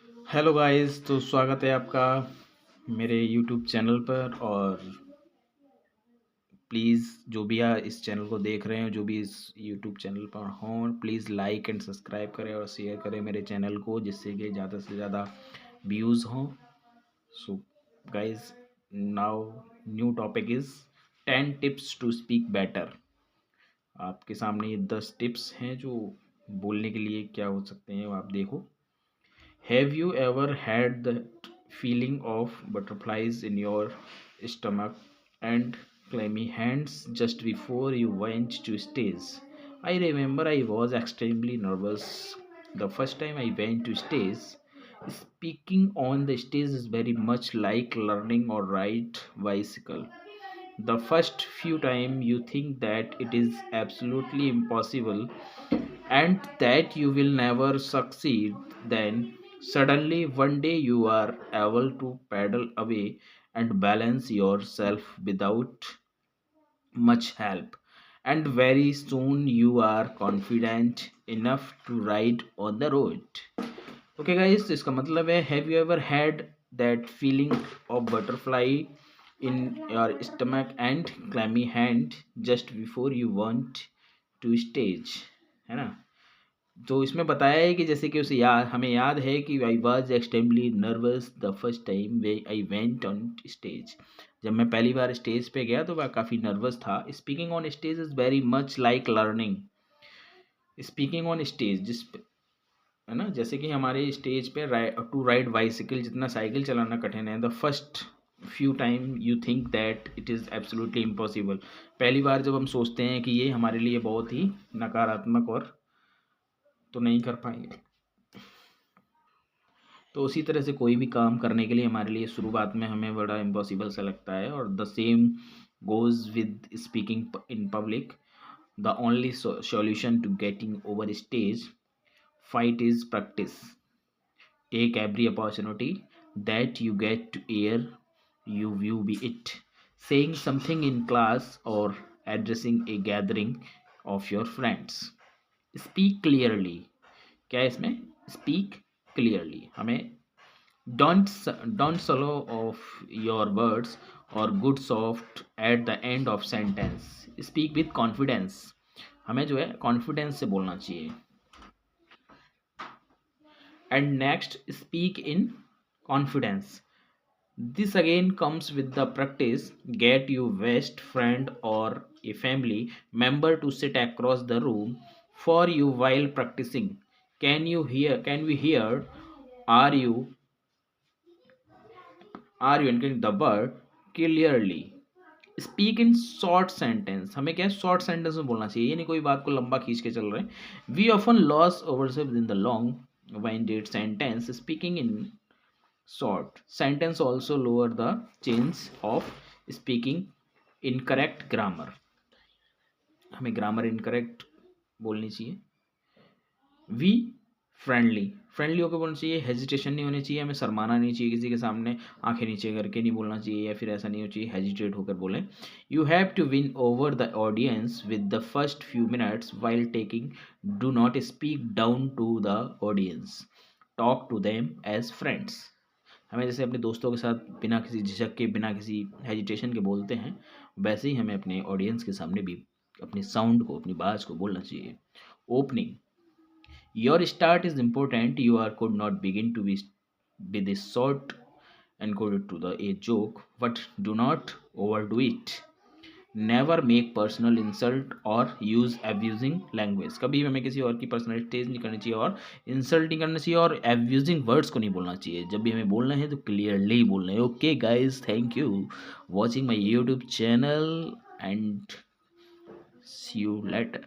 Hello guys, तो स्वागत है आपका मेरे यूट्यूब चैनल पर। और प्लीज़ जो भी इस चैनल को देख रहे हैं, जो भी इस यूट्यूब चैनल पर हों, प्लीज़ लाइक एंड सब्सक्राइब करें और शेयर करें मेरे चैनल को, जिससे कि ज़्यादा से ज़्यादा व्यूज़ हों। So guys, now new topic is 10 tips to speak better. आपके सामने ये 10 टिप्स हैं जो बोलने के लिए क्या हो सकते हैं, वो आप देखो। Have you ever had the feeling of butterflies in your stomach and clammy hands just before you went to stage? I remember I was extremely nervous the first time I went to stage. Speaking on the stage is very much like learning or ride bicycle. The first few time you think that it is absolutely impossible and that you will never succeed. Then suddenly one day you are able to pedal away and balance yourself without much help, and very soon you are confident enough to ride on the road. Okay guys, इसका मतलब है, have you ever had that feeling of butterfly in your stomach and clammy hand just before you want to stage, है ना। तो इसमें बताया है कि जैसे कि उसे याद, हमें याद है कि I was extremely nervous the first time way I went on stage. जब मैं पहली बार स्टेज पे गया तो वह काफ़ी नर्वस था। Speaking on stage is very much like learning. Speaking on stage जिस है ना, जैसे कि हमारे स्टेज पे टू राइड बाइसिकल जितना साइकिल चलाना कठिन है। The first few time you think that it is absolutely impossible. पहली बार जब हम सोचते हैं कि ये हमारे लिए बहुत ही नकारात्मक और तो नहीं कर पाएंगे। तो उसी तरह से कोई भी काम करने के लिए हमारे लिए शुरुआत में हमें बड़ा इम्पॉसिबल सा लगता है। और the same goes with speaking in public. The only solution to getting over stage fight is practice. Take every opportunity that you get to air you view be it saying something in class or addressing a gathering of your friends. Speak clearly. क्या है इसमें? Speak clearly. हमें don't swallow off your words or good soft at the end of sentence. Speak with confidence. हमें जो है confidence से बोलना चाहिए। And next, speak in confidence. This again comes with the practice. Get your best friend or a family member to sit across the room for you while practicing. Can we hear? Are you entering the word clearly? Speak in short sentence. हमें क्या है, short sentence में बोलना चाहिए, ये नहीं कोई बात को लंबा खींच के चल रहे हैं। We often loss over in the long winded sentence. Speaking in short sentence also lower the chance of speaking incorrect grammar. हमें ग्रामर इनकरेक्ट बोलनी चाहिए। वी फ्रेंडली फ्रेंडली होकर बोलना चाहिए। हेजिटेशन नहीं होनी चाहिए, हमें शर्माना नहीं चाहिए किसी के सामने, आंखें नीचे करके नहीं बोलना चाहिए, या फिर ऐसा नहीं होना चाहिए हेजिटेट होकर बोलें। You have to win over the audience with the first few minutes while taking. Do not speak down to the audience, talk to them as friends. हमें जैसे अपने दोस्तों के साथ बिना किसी झिझक के, बिना किसी हेजिटेशन के बोलते हैं, वैसे ही हमें अपने ऑडियंस के सामने भी अपने साउंड को, अपनी बात को बोलना चाहिए। Opening. Your start is important. You are could not begin to be this short encoded to the a joke, but do not overdo it. Never make personal insult or use abusing language. कभी भी हमें किसी और की personal stage नहीं करनी चाहिए और इंसल्ट नहीं करना चाहिए और abusing वर्ड्स को नहीं बोलना चाहिए। जब भी हमें बोलना है तो क्लियरली बोलना है। Okay guys, thank you watching my YouTube channel and see you letter.